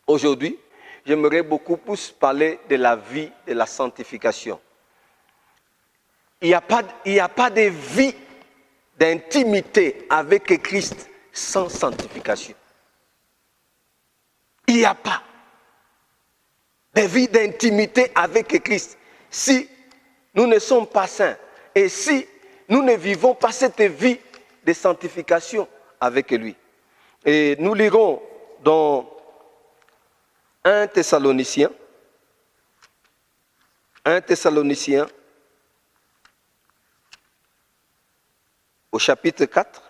Aujourd'hui, j'aimerais beaucoup plus parler de la vie de la sanctification. Il n'y a pas de vie d'intimité avec Christ sans sanctification. Il n'y a pas de vie d'intimité avec Christ si nous ne sommes pas saints et si nous ne vivons pas cette vie de sanctification avec lui. Et nous lirons dans 1 Thessaloniciens, au chapitre 4,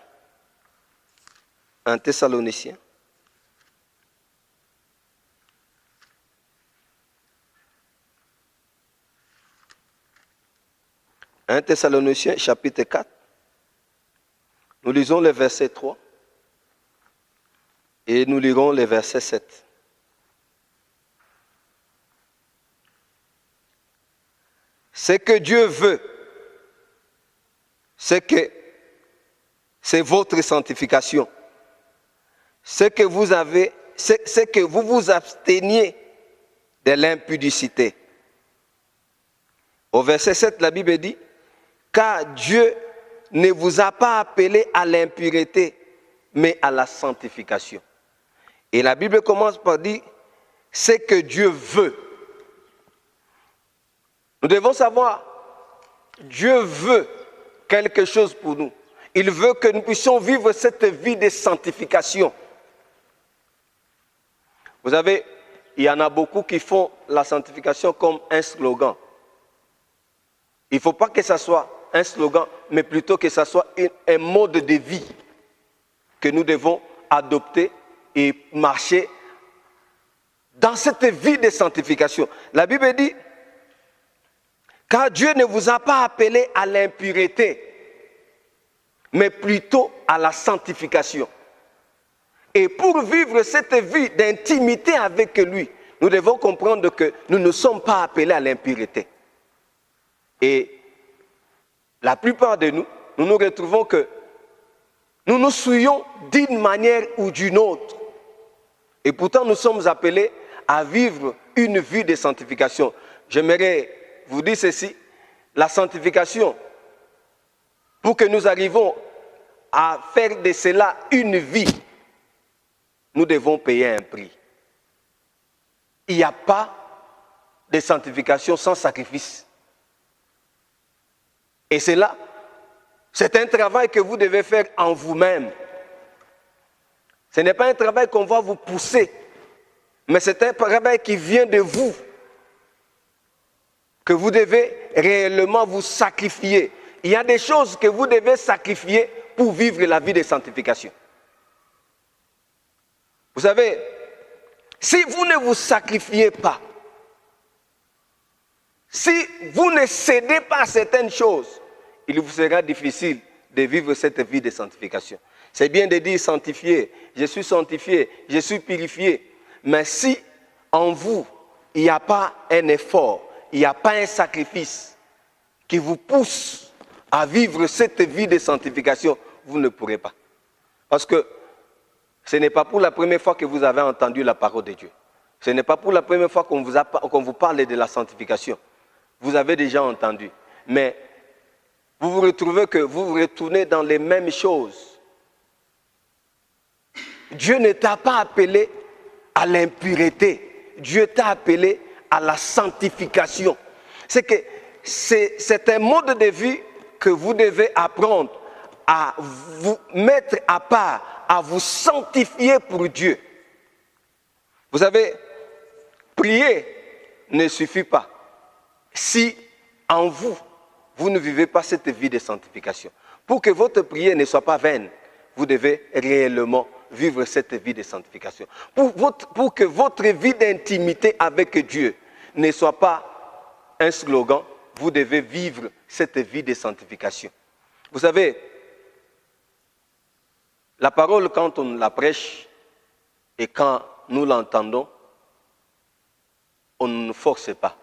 1 Thessaloniciens. Un Thessaloniciens, chapitre 4. Nous lisons le verset 3 et nous lirons le verset 7. Ce que Dieu veut, c'est votre sanctification. C'est que vous vous absteniez de l'impudicité. Au verset 7, la Bible dit, car Dieu ne vous a pas appelé à l'impureté, mais à la sanctification. Et la Bible commence par dire, c'est que Dieu veut. Nous devons savoir, Dieu veut quelque chose pour nous. Il veut que nous puissions vivre cette vie de sanctification. Vous savez, il y en a beaucoup qui font la sanctification comme un slogan. Il ne faut pas que ça soit un slogan, mais plutôt que ça soit un mode de vie que nous devons adopter et marcher dans cette vie de sanctification. La Bible dit, car Dieu ne vous a pas appelé à l'impureté, mais plutôt à la sanctification. Et pour vivre cette vie d'intimité avec lui, nous devons comprendre que nous ne sommes pas appelés à l'impureté. Et la plupart de nous, nous nous retrouvons que nous nous souillons d'une manière ou d'une autre. Et pourtant, nous sommes appelés à vivre une vie de sanctification. J'aimerais vous dire ceci, la sanctification, pour que nous arrivions à faire de cela une vie, nous devons payer un prix. Il n'y a pas de sanctification sans sacrifice. Et cela, c'est un travail que vous devez faire en vous-même. Ce n'est pas un travail qu'on va vous pousser, mais c'est un travail qui vient de vous, que vous devez réellement vous sacrifier. Il y a des choses que vous devez sacrifier pour vivre la vie de sanctification. Vous savez, si vous ne vous sacrifiez pas, si vous ne cédez pas à certaines choses, il vous sera difficile de vivre cette vie de sanctification. C'est bien de dire sanctifié, je suis sanctifié, je suis purifié. Mais si en vous, il n'y a pas un effort, il n'y a pas un sacrifice qui vous pousse à vivre cette vie de sanctification, vous ne pourrez pas. Parce que ce n'est pas pour la première fois que vous avez entendu la parole de Dieu. Ce n'est pas pour la première fois qu'on vous parle de la sanctification. Vous avez déjà entendu. Mais vous vous retrouvez que vous vous retournez dans les mêmes choses. Dieu ne t'a pas appelé à l'impureté. Dieu t'a appelé à la sanctification. C'est un mode de vie que vous devez apprendre à vous mettre à part, à vous sanctifier pour Dieu. Vous savez, prier ne suffit pas si en vous, vous ne vivez pas cette vie de sanctification. Pour que votre prière ne soit pas vaine, vous devez réellement vivre cette vie de sanctification. Pour que votre vie d'intimité avec Dieu ne soit pas un slogan, vous devez vivre cette vie de sanctification. Vous savez, la parole, quand on la prêche et quand nous l'entendons, on ne force pas.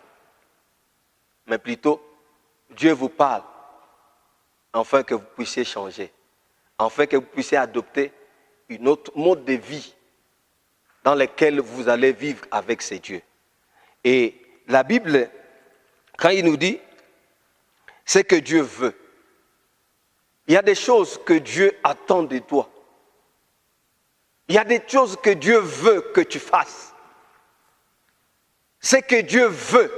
Mais plutôt, Dieu vous parle afin que vous puissiez changer, afin que vous puissiez adopter une autre mode de vie dans lesquels vous allez vivre avec ces dieux. Et la Bible, quand il nous dit, c'est que Dieu veut. Il y a des choses que Dieu attend de toi. Il y a des choses que Dieu veut que tu fasses. C'est que Dieu veut.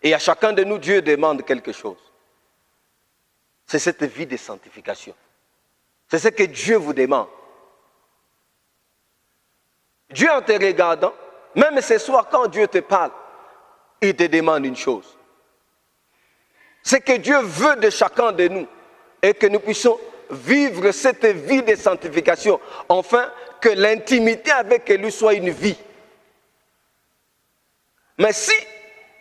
Et à chacun de nous, Dieu demande quelque chose. C'est cette vie de sanctification. C'est ce que Dieu vous demande. Dieu en te regardant, même ce soir quand Dieu te parle, il te demande une chose. C'est que Dieu veut de chacun de nous et que nous puissions vivre cette vie de sanctification, afin que l'intimité avec lui soit une vie. Mais si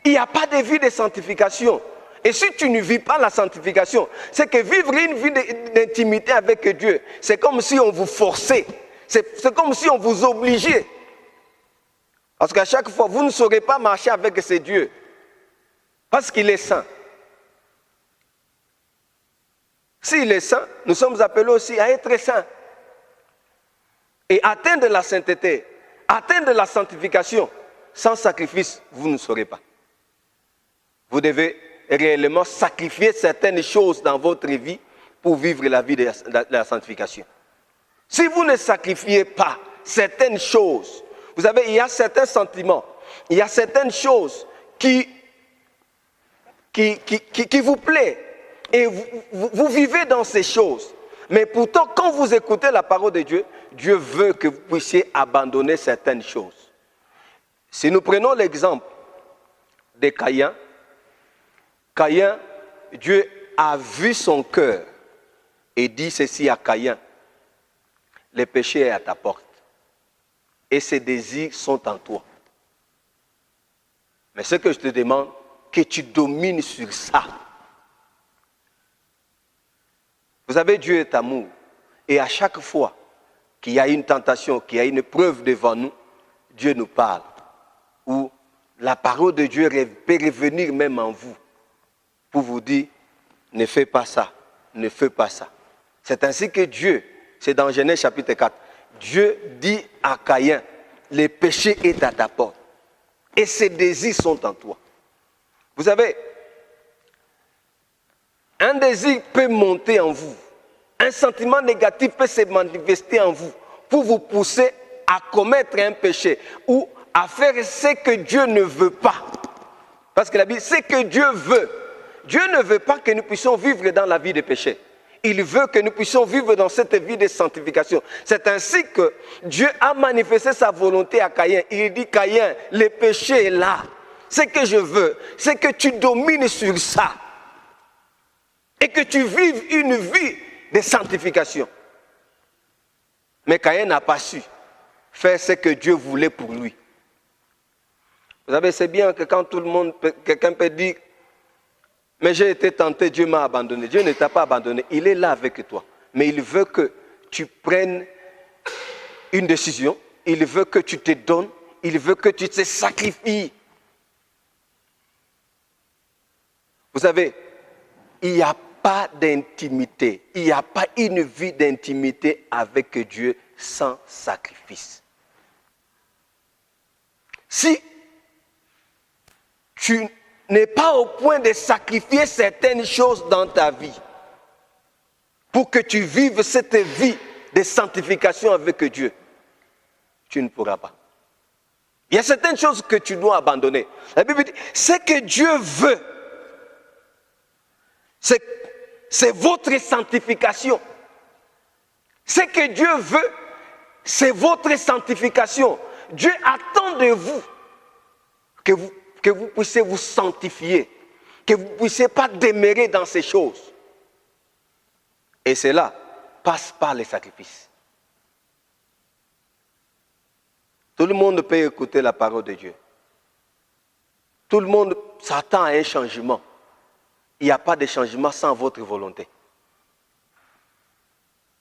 il n'y a pas de vie de sanctification, et si tu ne vis pas la sanctification, c'est que vivre une vie d'intimité avec Dieu, c'est comme si on vous forçait, c'est comme si on vous obligeait. Parce qu'à chaque fois, vous ne saurez pas marcher avec ce Dieu, parce qu'il est saint. S'il est saint, nous sommes appelés aussi à être saints. Et atteindre la sainteté, atteindre la sanctification, sans sacrifice, vous ne saurez pas. Vous devez réellement sacrifier certaines choses dans votre vie pour vivre la vie de la sanctification. Si vous ne sacrifiez pas certaines choses, vous savez, il y a certains sentiments, il y a certaines choses qui vous plaisent. Et vous vivez dans ces choses. Mais pourtant, quand vous écoutez la parole de Dieu, Dieu veut que vous puissiez abandonner certaines choses. Si nous prenons l'exemple de Caïn, Dieu a vu son cœur et dit ceci à Caïn: le péché est à ta porte et ses désirs sont en toi. Mais ce que je te demande, que tu domines sur ça. Vous savez, Dieu est amour. Et à chaque fois qu'il y a une tentation, qu'il y a une preuve devant nous, Dieu nous parle. Ou la parole de Dieu peut revenir même en vous pour vous dire, ne fais pas ça, ne fais pas ça. C'est ainsi que Dieu, c'est dans Genèse chapitre 4, Dieu dit à Caïn, le péché est à ta porte et ses désirs sont en toi. Vous savez, un désir peut monter en vous. Un sentiment négatif peut se manifester en vous pour vous pousser à commettre un péché ou à faire ce que Dieu ne veut pas. Parce que la Bible, c'est que Dieu veut. Dieu ne veut pas que nous puissions vivre dans la vie de péché. Il veut que nous puissions vivre dans cette vie de sanctification. C'est ainsi que Dieu a manifesté sa volonté à Caïn. Il dit, Caïn, le péché est là. Ce que je veux, c'est que tu domines sur ça. Et que tu vives une vie de sanctification. Mais Caïn n'a pas su faire ce que Dieu voulait pour lui. Vous savez, c'est bien que quand tout le monde, quelqu'un peut dire, mais j'ai été tenté, Dieu m'a abandonné. Dieu ne t'a pas abandonné, il est là avec toi. Mais il veut que tu prennes une décision, il veut que tu te donnes, il veut que tu te sacrifies. Vous savez, il n'y a pas d'intimité, il n'y a pas une vie d'intimité avec Dieu sans sacrifice. Si tu n'es pas au point de sacrifier certaines choses dans ta vie pour que tu vives cette vie de sanctification avec Dieu, tu ne pourras pas. Il y a certaines choses que tu dois abandonner. La Bible dit, ce que Dieu veut, c'est votre sanctification. Ce que Dieu veut, c'est votre sanctification. Dieu attend de vous que vous puissiez vous sanctifier, que vous ne puissiez pas demeurer dans ces choses. Et cela passe par les sacrifices. Tout le monde peut écouter la parole de Dieu. Tout le monde s'attend à un changement. Il n'y a pas de changement sans votre volonté.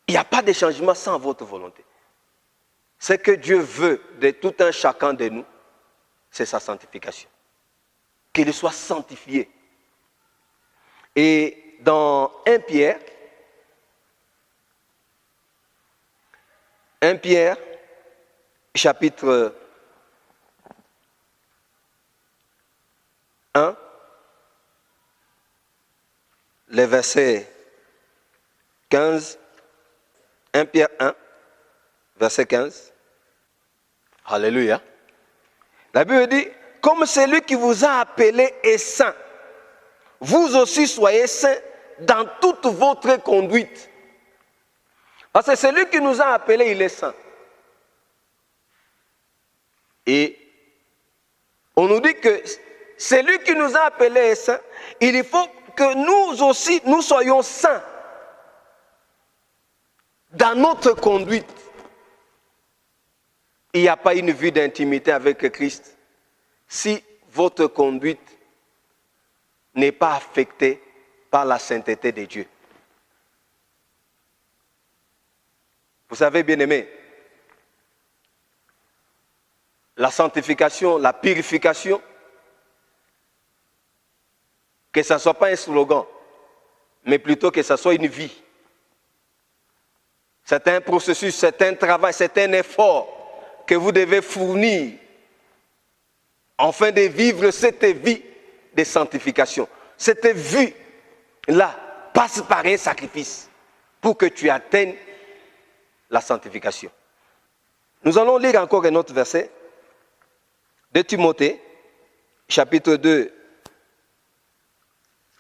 Il n'y a pas de changement sans votre volonté. Ce que Dieu veut de tout un chacun de nous, c'est sa sanctification. Qu'il soit sanctifié. Et dans 1 Pierre, 1 Pierre, chapitre 1, les versets 15, 1 Pierre 1, verset 15. Alléluia. La Bible dit, comme celui qui vous a appelé est saint, vous aussi soyez saints dans toute votre conduite. Parce que celui qui nous a appelés, il est saint. Et on nous dit que celui qui nous a appelés est saint, il faut que nous aussi, nous soyons saints dans notre conduite. Il n'y a pas une vie d'intimité avec Christ si votre conduite n'est pas affectée par la sainteté de Dieu. Vous savez, bien-aimés, la sanctification, la purification, que ce ne soit pas un slogan, mais plutôt que ce soit une vie. C'est un processus, c'est un travail, c'est un effort que vous devez fournir afin de vivre cette vie de sanctification. Cette vie-là passe par un sacrifice pour que tu atteignes la sanctification. Nous allons lire encore un autre verset de Timothée, chapitre 2,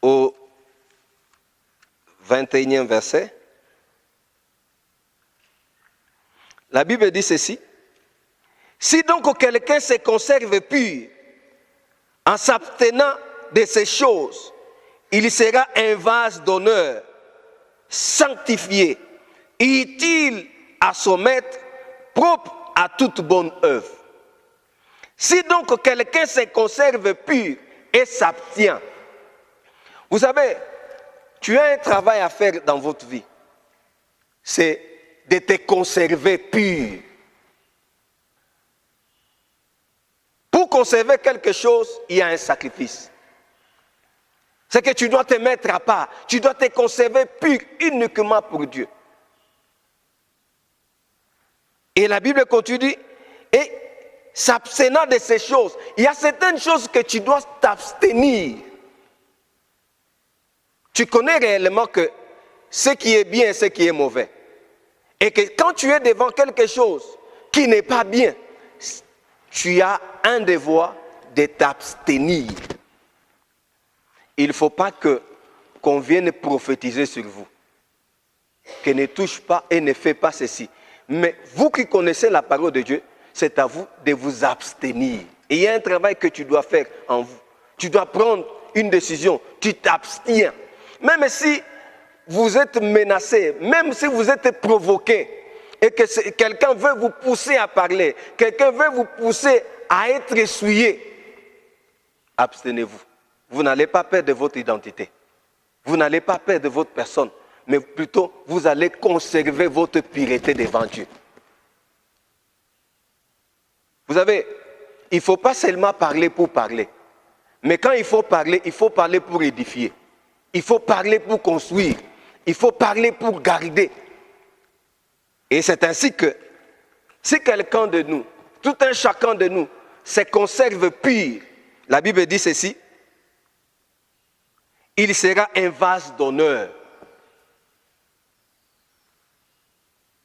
au 21e verset. La Bible dit ceci. Si donc quelqu'un se conserve pur en s'abstenant de ces choses, il sera un vase d'honneur, sanctifié, utile à son maître, propre à toute bonne œuvre. Si donc quelqu'un se conserve pur et s'abstient, vous savez, tu as un travail à faire dans votre vie. C'est de te conserver pur. Pour conserver quelque chose, il y a un sacrifice. C'est que tu dois te mettre à part. Tu dois te conserver pur uniquement pour Dieu. Et la Bible continue, et s'abstenant de ces choses, il y a certaines choses que tu dois t'abstenir. Tu connais réellement que ce qui est bien et ce qui est mauvais. Et que quand tu es devant quelque chose qui n'est pas bien, tu as un devoir de t'abstenir. Il ne faut pas qu'on vienne prophétiser sur vous. Que ne touche pas et ne fais pas ceci. Mais vous qui connaissez la parole de Dieu, c'est à vous de vous abstenir. Et il y a un travail que tu dois faire en vous. Tu dois prendre une décision. Tu t'abstiens. Même si vous êtes menacé, même si vous êtes provoqué, et que quelqu'un veut vous pousser à parler, quelqu'un veut vous pousser à être essuyé, abstenez-vous. Vous n'allez pas perdre votre identité. Vous n'allez pas perdre votre personne, mais plutôt vous allez conserver votre pureté devant Dieu. Vous savez, il ne faut pas seulement parler pour parler. Mais quand il faut parler pour édifier. Il faut parler pour construire. Il faut parler pour garder. Et c'est ainsi que, si quelqu'un de nous, tout un chacun de nous, se conserve pur, la Bible dit ceci, il sera un vase d'honneur.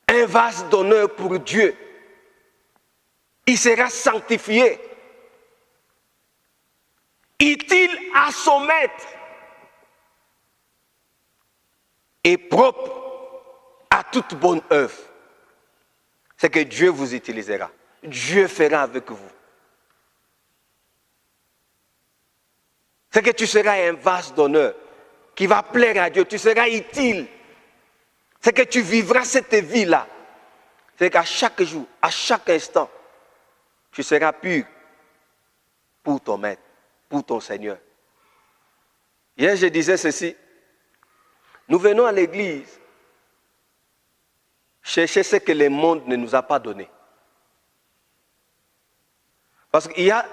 Un vase d'honneur pour Dieu. Il sera sanctifié. Utile à son maître. Et propre à toute bonne œuvre. C'est que Dieu vous utilisera. Dieu fera avec vous. C'est que tu seras un vase d'honneur qui va plaire à Dieu. Tu seras utile. C'est que tu vivras cette vie-là. C'est qu'à chaque jour, à chaque instant, tu seras pur pour ton maître, pour ton Seigneur. Hier, je disais ceci. Nous venons à l'église chercher ce que le monde ne nous a pas donné. Parce qu'il y a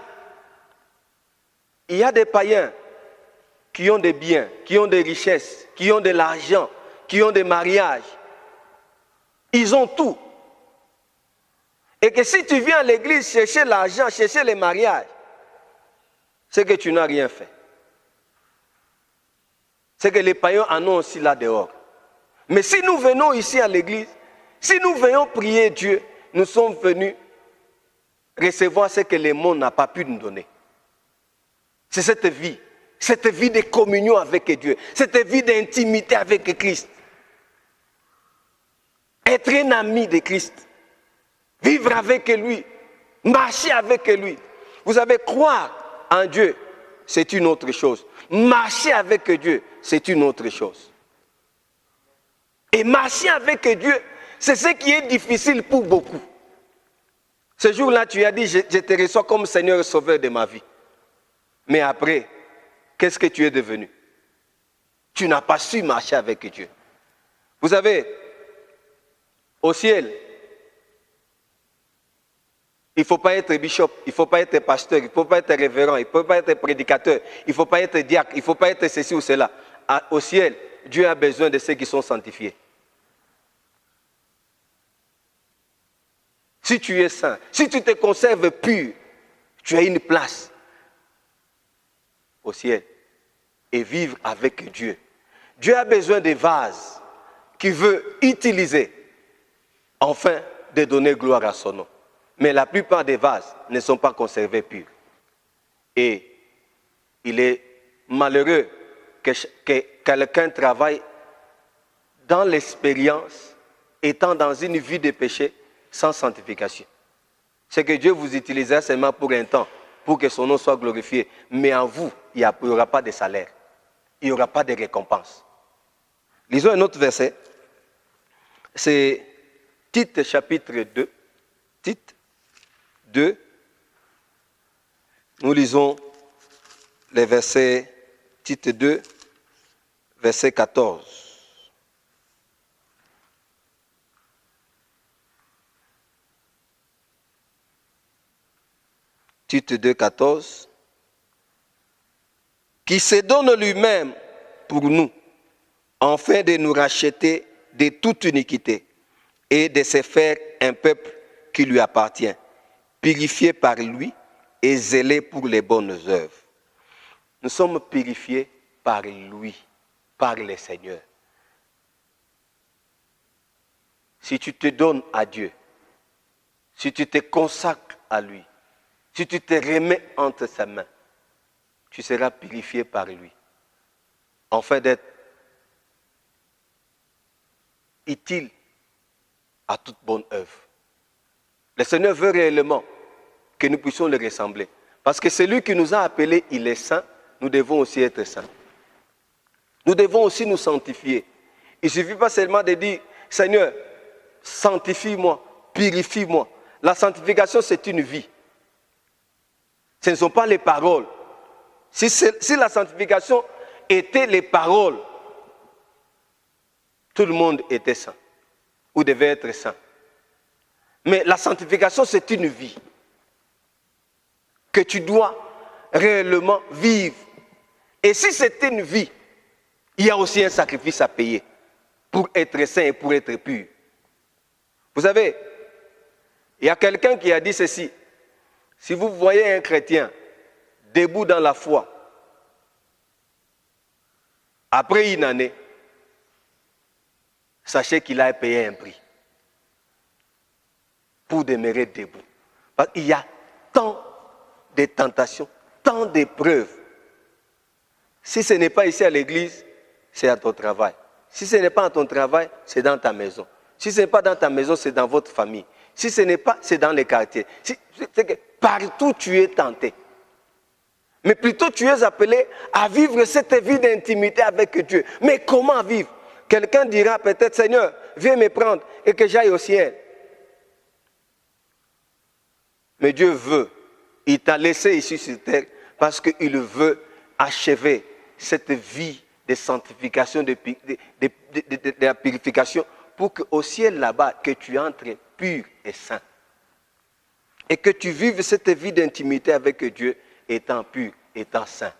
des païens qui ont des biens, qui ont des richesses, qui ont de l'argent, qui ont des mariages. Ils ont tout. Et que si tu viens à l'église chercher l'argent, chercher les mariages, c'est que tu n'as rien fait. C'est que les païens en ont aussi là dehors. Mais si nous venons ici à l'église, si nous venons prier Dieu, nous sommes venus recevoir ce que le monde n'a pas pu nous donner. C'est cette vie de communion avec Dieu, cette vie d'intimité avec Christ. Être un ami de Christ, vivre avec lui, marcher avec lui. Vous savez, croire en Dieu, c'est une autre chose. Marcher avec Dieu, c'est une autre chose. Et marcher avec Dieu, c'est ce qui est difficile pour beaucoup. Ce jour-là, tu as dit, je te reçois comme Seigneur et Sauveur de ma vie. Mais après, qu'est-ce que tu es devenu? Tu n'as pas su marcher avec Dieu. Vous savez, au ciel, il ne faut pas être bishop, il ne faut pas être pasteur, il ne faut pas être révérend, il ne faut pas être prédicateur, il ne faut pas être diacre, il ne faut pas être ceci ou cela. Au ciel, Dieu a besoin de ceux qui sont sanctifiés. Si tu es saint, si tu te conserves pur, tu as une place au ciel et vivre avec Dieu. Dieu a besoin des vases qu'il veut utiliser afin de donner gloire à son nom. Mais la plupart des vases ne sont pas conservés purs. Et il est malheureux que quelqu'un travaille dans l'expérience, étant dans une vie de péché, sans sanctification. C'est que Dieu vous utilisera seulement pour un temps, pour que son nom soit glorifié. Mais en vous, il n'y aura pas de salaire. Il n'y aura pas de récompense. Lisons un autre verset. C'est Tite chapitre 2. Tite 2. Nous lisons les versets, Tite 2, verset 14. Tite 2, 14. Qui se donne lui-même pour nous, afin de nous racheter de toute iniquité et de se faire un peuple qui lui appartient, purifié par lui et zélé pour les bonnes œuvres. Nous sommes purifiés par lui, par le Seigneur. Si tu te donnes à Dieu, si tu te consacres à lui, si tu te remets entre ses mains, tu seras purifié par lui, afin d'être utile à toute bonne œuvre. Le Seigneur veut réellement que nous puissions le ressembler. Parce que celui qui nous a appelés, il est saint, nous devons aussi être saints. Nous devons aussi nous sanctifier. Il ne suffit pas seulement de dire, Seigneur, sanctifie-moi, purifie-moi. La sanctification, c'est une vie. Ce ne sont pas les paroles. Si la sanctification était les paroles, tout le monde était saint ou devait être saint. Mais la sanctification, c'est une vie que tu dois réellement vivre. Et si c'est une vie, il y a aussi un sacrifice à payer pour être saint et pour être pur. Vous savez, il y a quelqu'un qui a dit ceci. Si vous voyez un chrétien debout dans la foi, après une année, sachez qu'il a payé un prix pour demeurer debout. Parce qu'il y a tant de tentations, tant d'épreuves. Si ce n'est pas ici à l'église, c'est à ton travail. Si ce n'est pas à ton travail, c'est dans ta maison. Si ce n'est pas dans ta maison, c'est dans votre famille. Si ce n'est pas, c'est dans les quartiers. C'est que partout tu es tenté. Mais plutôt tu es appelé à vivre cette vie d'intimité avec Dieu. Mais comment vivre? Quelqu'un dira peut-être, Seigneur, viens me prendre et que j'aille au ciel. Mais Dieu veut, il t'a laissé ici sur terre parce qu'il veut achever cette vie de sanctification, de la purification, pour qu'au ciel là-bas, que tu entres pur et saint. Et que tu vives cette vie d'intimité avec Dieu étant pur, étant saint.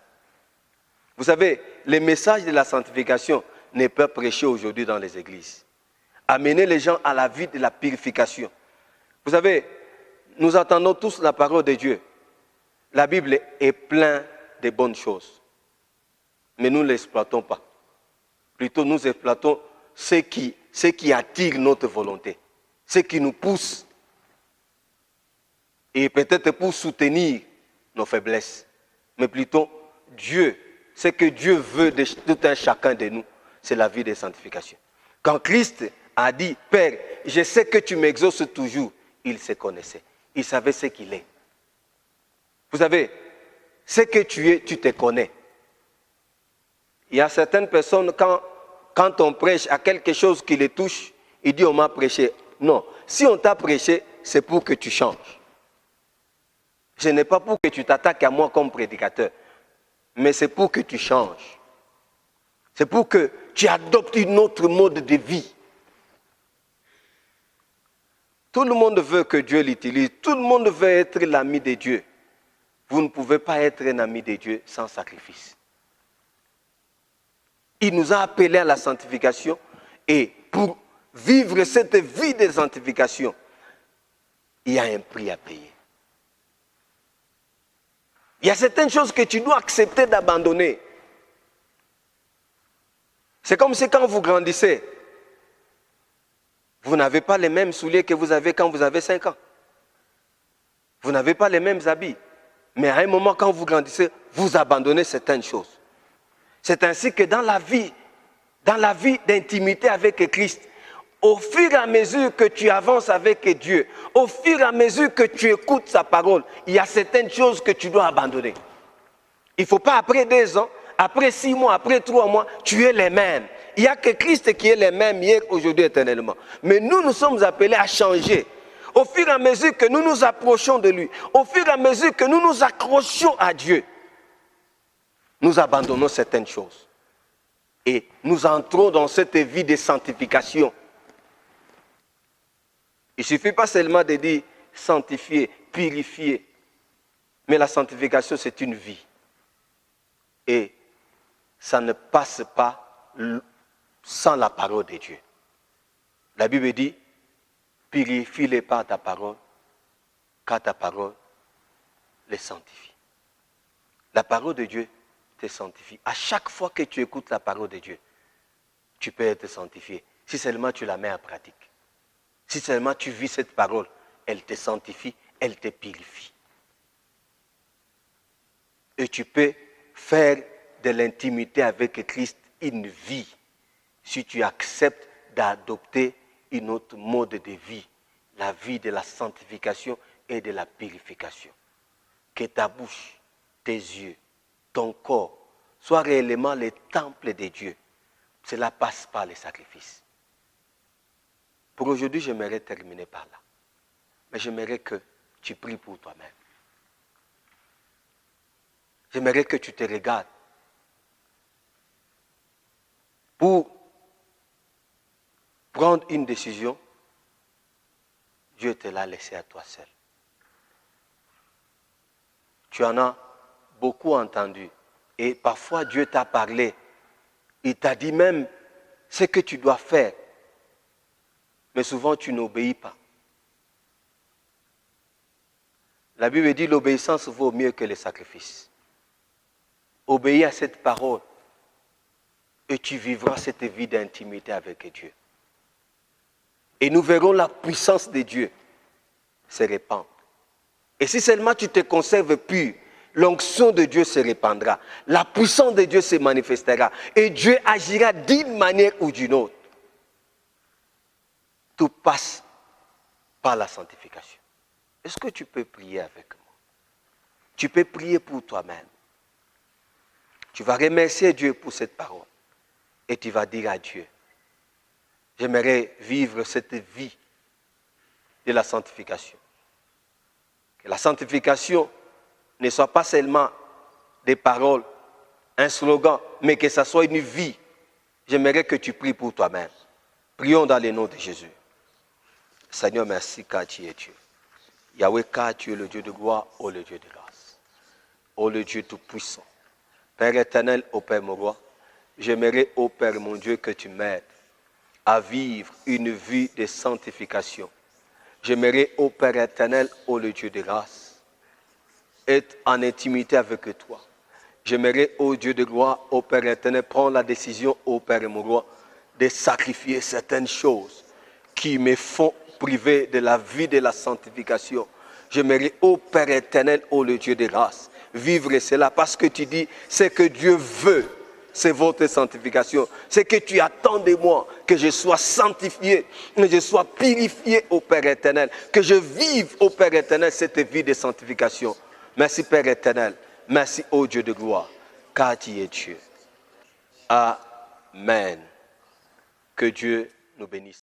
Vous savez, le message de la sanctification n'est pas prêché aujourd'hui dans les églises. Amener les gens à la vie de la purification. Vous savez, nous attendons tous la parole de Dieu. La Bible est pleine de bonnes choses. Mais nous ne l'exploitons pas. Plutôt, nous exploitons ce qui attire notre volonté. Ce qui nous pousse. Et peut-être pour soutenir nos faiblesses. Mais plutôt, Dieu, ce que Dieu veut de tout un chacun de nous, c'est la vie de sanctification. Quand Christ a dit, Père, je sais que tu m'exauces toujours, il se connaissait. Il savait ce qu'il est. Vous savez, ce que tu es, tu te connais. Il y a certaines personnes, quand on prêche à quelque chose qui les touche, ils disent on m'a prêché. Non, si on t'a prêché, c'est pour que tu changes. Ce n'est pas pour que tu t'attaques à moi comme prédicateur, mais c'est pour que tu changes. C'est pour que tu adoptes un autre mode de vie. Tout le monde veut que Dieu l'utilise. Tout le monde veut être l'ami de Dieu. Vous ne pouvez pas être un ami de Dieu sans sacrifice. Il nous a appelés à la sanctification et pour vivre cette vie de sanctification, il y a un prix à payer. Il y a certaines choses que tu dois accepter d'abandonner. C'est comme si quand vous grandissez, vous n'avez pas les mêmes souliers que vous avez quand vous avez 5 ans. Vous n'avez pas les mêmes habits. Mais à un moment, quand vous grandissez, vous abandonnez certaines choses. C'est ainsi que dans la vie d'intimité avec Christ, au fur et à mesure que tu avances avec Dieu, au fur et à mesure que tu écoutes sa parole, il y a certaines choses que tu dois abandonner. Il ne faut pas après 2 ans, après 6 mois, après 3 mois, tu es les mêmes. Il n'y a que Christ qui est les mêmes hier, aujourd'hui, éternellement. Mais nous sommes appelés à changer. Au fur et à mesure que nous nous approchons de lui, au fur et à mesure que nous nous accrochons à Dieu, nous abandonnons certaines choses. Et nous entrons dans cette vie de sanctification. Il ne suffit pas seulement de dire sanctifier, purifier. Mais la sanctification, c'est une vie. Et ça ne passe pas sans la parole de Dieu. La Bible dit, purifie-les par ta parole, car ta parole les sanctifie. La parole de Dieu te sanctifie. À chaque fois que tu écoutes la parole de Dieu, tu peux être sanctifié. Si seulement tu la mets en pratique. Si seulement tu vis cette parole, elle te sanctifie, elle te purifie. Et tu peux faire de l'intimité avec Christ une vie si tu acceptes d'adopter un autre mode de vie, la vie de la sanctification et de la purification. Que ta bouche, tes yeux, ton corps soient réellement les temples de Dieu. Cela passe par les sacrifices. Pour aujourd'hui, j'aimerais terminer par là. Mais j'aimerais que tu pries pour toi-même. J'aimerais que tu te regardes pour prendre une décision. Dieu te l'a laissé à toi seul. Tu en as beaucoup entendu. Et parfois, Dieu t'a parlé. Il t'a dit même ce que tu dois faire. Mais souvent, tu n'obéis pas. La Bible dit l'obéissance vaut mieux que le sacrifice. Obéis à cette parole et tu vivras cette vie d'intimité avec Dieu. Et nous verrons la puissance de Dieu se répandre. Et si seulement tu te conserves pur, l'onction de Dieu se répandra. La puissance de Dieu se manifestera. Et Dieu agira d'une manière ou d'une autre. Tout passe par la sanctification. Est-ce que tu peux prier avec moi? Tu peux prier pour toi-même. Tu vas remercier Dieu pour cette parole. Et tu vas dire à Dieu, j'aimerais vivre cette vie de la sanctification. Que la sanctification ne soit pas seulement des paroles, un slogan, mais que ça soit une vie. J'aimerais que tu pries pour toi-même. Prions dans le nom de Jésus. Seigneur, merci car tu es Dieu. Yahweh, car tu es le Dieu de gloire, ô le Dieu de grâce. Ô le Dieu tout-puissant. Père éternel, ô Père mon roi, j'aimerais, ô Père mon Dieu, que tu m'aides à vivre une vie de sanctification. J'aimerais, ô Père éternel, ô le Dieu de grâce, être en intimité avec toi. J'aimerais, ô Dieu de gloire, ô Père éternel, prendre la décision, ô Père et mon roi, de sacrifier certaines choses qui me font priver de la vie de la sanctification. J'aimerais, ô Père éternel, ô le Dieu de grâce, vivre cela parce que tu dis, c'est que Dieu veut, c'est votre sanctification. C'est que tu attends de moi que je sois sanctifié, que je sois purifié, ô Père éternel, que je vive, ô Père éternel, cette vie de sanctification. Merci Père éternel, merci ô Dieu de gloire, car tu es Dieu. Amen. Que Dieu nous bénisse.